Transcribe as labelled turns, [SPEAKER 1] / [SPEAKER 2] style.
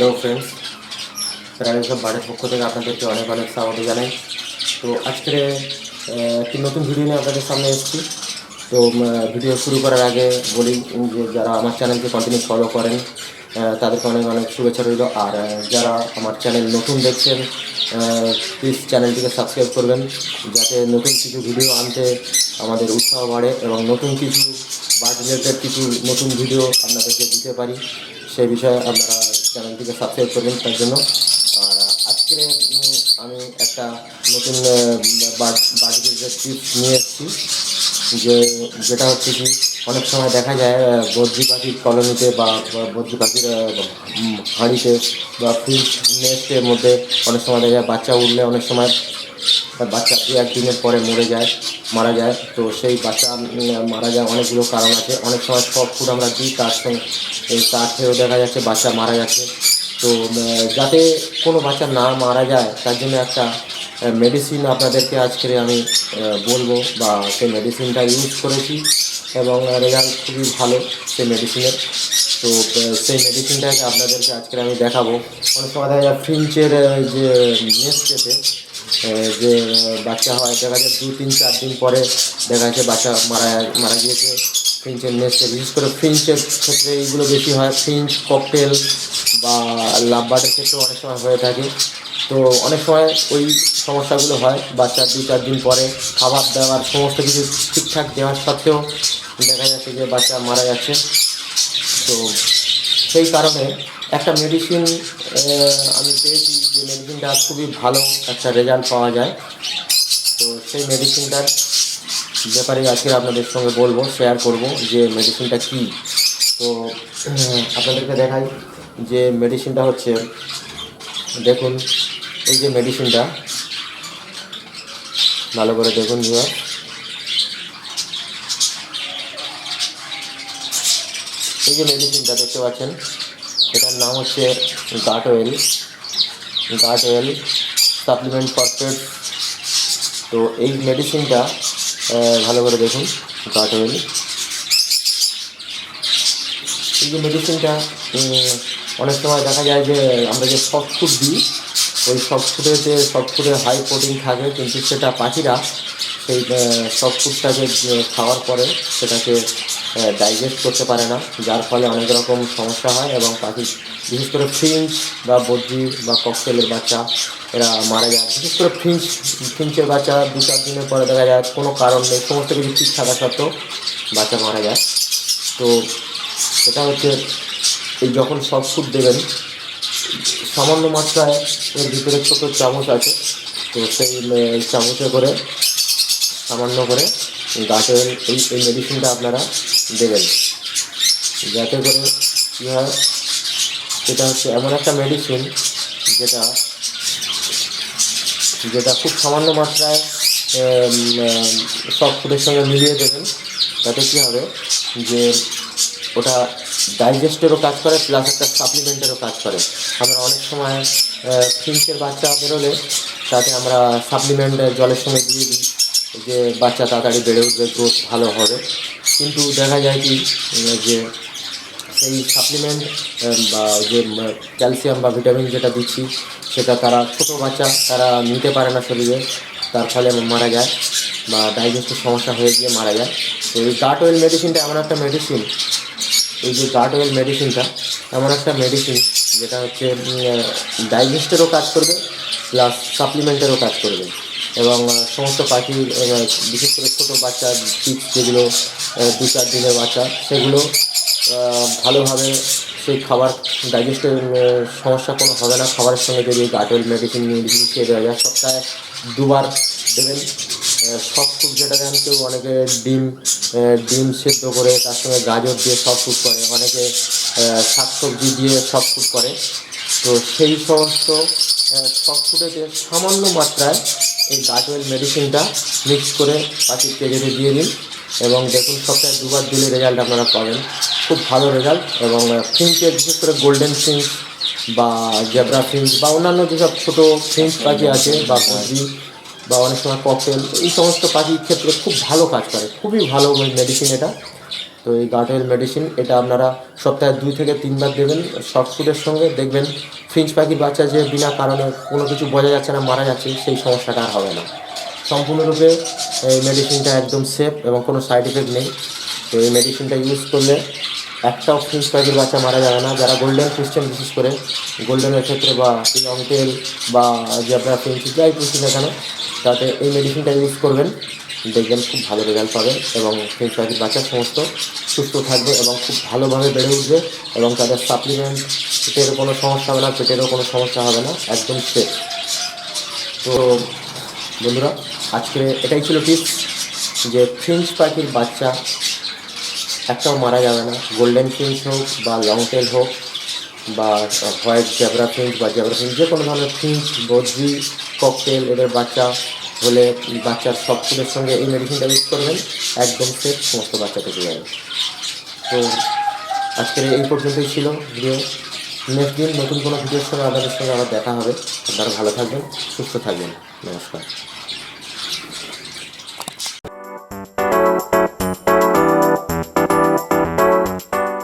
[SPEAKER 1] Hello friends, প্রাণী সব বাড়ির পক্ষ থেকে আপনাদেরকে অনেক অনেক স্বাগত জানাই। তো আজকে একটি নতুন ভিডিও নিয়ে আপনাদের সামনে এসেছি। তো ভিডিও শুরু করার আগে বলি যে যারা আমার চ্যানেলকে কন্টিনিউ ফলো করেন তাদেরকে অনেক অনেক শুভেচ্ছা রইল। আর যারা আমার চ্যানেল নতুন দেখছেন প্লিজ চ্যানেলটিকে সাবস্ক্রাইব করবেন, যাতে নতুন কিছু ভিডিও আনতে আমাদের উৎসাহ বাড়ে এবং নতুন কিছু বার্ড রিলেটেড কিছু নতুন ভিডিও আপনাদেরকে দিতে পারি, সেই বিষয়ে আপনারা চ্যানেলটিকে সাবস্ক্রাইব করবেন তার জন্য। আর আজকে আমি একটা নতুন বার্ড রিলেটেড টিপস নিয়ে এসেছি, যেটা হচ্ছে কি অনেক সময় দেখা যায় বদ্রি পাখির কলোনিতে বা বদ্রি পাখির হাঁড়িতে বা ফিল্ড নেস্টের মধ্যে অনেক সময় দেখা যায় বাচ্চা উঠলে অনেক সময় বাচ্চা 1 দিনের পরে মারা যায়। তো সেই বাচ্চা মারা যায় অনেকগুলো কারণ আছে। অনেক সময় সব ফুড আমরা দিই, তার থেকেও দেখা যাচ্ছে বাচ্চা মারা যাচ্ছে। তো যাতে কোনো বাচ্চা না মারা যায় তার জন্য একটা মেডিসিন আপনাদেরকে আজকে আমি বলবো, বা সেই মেডিসিনটা ইউজ করেছি এবং রেজাল্ট খুবই ভালো সেই মেডিসিনের। তো সেই মেডিসিনটাকে আপনাদেরকে আজকে আমি দেখাবো। অনেক সময় দেখা যায় ফিঞ্চের যে নেস্টেতে যে বাচ্চা হয়, দেখা যায় 2-3-4 দিন পরে দেখা যাচ্ছে বাচ্চা মারা গিয়েছে ফিঞ্চের নেস্টে। বিশেষ করে ফিঞ্চের ক্ষেত্রে এইগুলো বেশি হয়, ফিঞ্চ ককটেল বা লাভ বার্ডের ক্ষেত্রেও অনেক সময় হয়ে থাকে। তো অনেক সময় ওই সমস্যাগুলো হয়, বাচ্চা 2-4 দিন পরে খাবার দাবার সমস্ত কিছু ঠিকঠাক দেওয়ার সত্ত্বেও দেখা যাচ্ছে যে বাচ্চা মারা যাচ্ছে। তো সেই কারণে একটা মেডিসিন আমি পেয়েছি, যে মেডিসিনটা খুবই ভালো একটা রেজাল্ট পাওয়া যায়। তো সেই মেডিসিনটার ব্যাপারে আজকে আপনাদের সঙ্গে বলবো, শেয়ার করব যে মেডিসিনটা কী। তো আপনাদেরকে দেখাই যে মেডিসিনটা হচ্ছে, দেখুন এই যে মেডিসিনটা ভালো করে দেখুন ভিউয়ার, এই যে মেডিসিনটা দেখতে পাচ্ছেন এটার নাম হচ্ছে গাট অয়েল সাপ্লিমেন্ট ফর পেটস। তো এই মেডিসিনটা ভালো করে দেখুন, গাট অয়েল। এই যে মেডিসিনটা অনেক সময় দেখা যায় যে আমরা যে সফট ফুড দিই, ওই সফট ফুডে হাই প্রোটিন থাকে, কিন্তু সেটা পাখিরা সেই সফট ফুডটাকে খাওয়ার পরে সেটাকে ডাইজেস্ট করতে পারে না, যার ফলে অনেক রকম সমস্যা হয় এবং পাখি বিশেষ করে ফিঞ্চ বা বদ্রি বা ককটেলের বাচ্চা এরা মারা যায়। বিশেষ করে ফিঞ্চের বাচ্চা 2-4 দিনের পরে দেখা যায় কোনো কারণ নেই, সমস্ত কিছু ঠিক থাকা সত্ত্বেও বাচ্চা মারা যায়। তো সেটা হচ্ছে এই যখন সফট ফুড দেবেন, সামান্য মাত্রায় এর ভিতরে ছোটো চামচ আছে, তো সেই চামচে করে সামান্য করে গাট অয়েল এই মেডিসিনটা আপনারা দেবেন, যাতে করে কী হয়, এটা হচ্ছে এমন একটা মেডিসিন যেটা খুব সামান্য মাত্রায় সফট ফুডের সঙ্গে মিলিয়ে দেবেন। তাতে কী হবে যে ওটা ডাইজেস্টেরও কাজ করে, প্লাস একটা সাপ্লিমেন্টেরও কাজ করে। আমরা অনেক সময় ফিঞ্চের বাচ্চা বেরোলে তাতে আমরা সাপ্লিমেন্ট জলের সঙ্গে দিয়ে দিই, যে বাচ্চা তাড়াতাড়ি বেড়ে উঠবে, গ্রোথ ভালো হবে। কিন্তু দেখা যায় কি যে সেই সাপ্লিমেন্ট বা যে ক্যালসিয়াম বা ভিটামিন যেটা দিচ্ছি সেটা ছোটো বাচ্চা তারা নিতে পারে না শরীরে, তার ফলে মারা যায় বা ডাইজেস্টের সমস্যা হয়ে গিয়ে মারা যায়। তো এই গাট অয়েল মেডিসিনটা এমন একটা মেডিসিন, এই যে গাট অয়েল মেডিসিনটা এমন একটা মেডিসিন যেটা হচ্ছে ডাইজেস্টেরও কাজ করবে, প্লাস সাপ্লিমেন্টেরও কাজ করবে এবং সমস্ত পাখি বিশেষ করে ছোটো বাচ্চা চিপস যেগুলো 2-4 দিনের বাচ্চা, সেগুলো ভালোভাবে সেই খাবার ডাইজেস্টের সমস্যা কোনো হবে না খাবারের সঙ্গে যদি গাট অয়েল মেডিসিন খেয়ে দেওয়া যায়। সপ্তাহে 2 বার দেবেন। সফট ফুড যেটা দেন, কেউ অনেকে ডিম সেদ্ধ করে তার সঙ্গে গাজর দিয়ে সফট ফুড করে, অনেকে শাকসবজি দিয়ে সফট ফুড করে। তো সেই সমস্ত সফট ফুডেতে সামান্য মাত্রায় এই গাট অয়েল মেডিসিনটা মিক্স করে পাখির কেজেতে দিয়ে দিন এবং দেখুন সপ্তাহে 2 বার দিলে রেজাল্ট আপনারা পাবেন, খুব ভালো রেজাল্ট। এবং ফিঞ্চের বিশেষ করে গোল্ডেন ফিঞ্চ বা জেব্রা ফিঞ্চ বা অন্যান্য যেসব ছোটো ফিঞ্চ পাখি আছে বা বদ্রি বা অনেক সময় ককটেল, এই সমস্ত পাখির ক্ষেত্রে খুব ভালো কাজ করে, খুবই ভালো মেডিসিন এটা। তো এই গার্ডওয়েল মেডিসিন এটা আপনারা সপ্তাহে 2 থেকে 3 বার দেবেন সফট ফুডের সঙ্গে। দেখবেন ফিঞ্চ পাখির বাচ্চা যে বিনা কারণে কোনো কিছু বোঝা যাচ্ছে না মারা যাচ্ছে, সেই সমস্যাটা আর হবে না। সম্পূর্ণরূপে এই মেডিসিনটা একদম সেফ এবং কোনো সাইড এফেক্ট নেই। তো এই মেডিসিনটা ইউজ করলে একটাও ফিঞ্চ পাখির বাচ্চা মারা যাবে না। যারা গোল্ডেন ক্রিশ্চান, বিশেষ করে গোল্ডেনের ক্ষেত্রে বা লং টেল বা যে আপনারা ফিঞ্চ যাই পুষি না কেন, তাতে এই মেডিসিনটা ইউজ করবেন, দেখবেন খুব ভালো রেজাল্ট পাবেন এবং ফিঞ্চ পাখির বাচ্চা সমস্ত সুস্থ থাকবে এবং খুব ভালোভাবে বেড়ে উঠবে এবং তাদের সাপ্লিমেন্টের কোনো সমস্যা হবে না, পেটেরও কোনো সমস্যা হবে না, একদম সেফ। তো বন্ধুরা, আজকে এটাই ছিল টিপস যে ফিঞ্চ পাখির বাচ্চা একটাও মারা যাবে না। গোল্ডেন ফিঞ্চ হোক বা লং টেল হোক বা হোয়াইট জ্যাবরা ফিঞ্চ বা জ্যাবরা ফিঞ্চ, যে কোনো ধরনের ফিঞ্চ, বদ্রি, ককটেল, এদের বাচ্চা হলে বাচ্চার সব ফুলের সঙ্গে এই মেডিসিনটা ইউজ করবেন, একদম সেফ, সমস্ত বাচ্চা থেকে যাবে। তো আজকের এই পর্যন্তই ছিল ভিডিও। নেক্সট দিন নতুন কোনো ভিডিওর সঙ্গে আপনাদের সঙ্গে আবার দেখা হবে। আপনারা ভালো থাকবেন, সুস্থ থাকবেন। নমস্কার।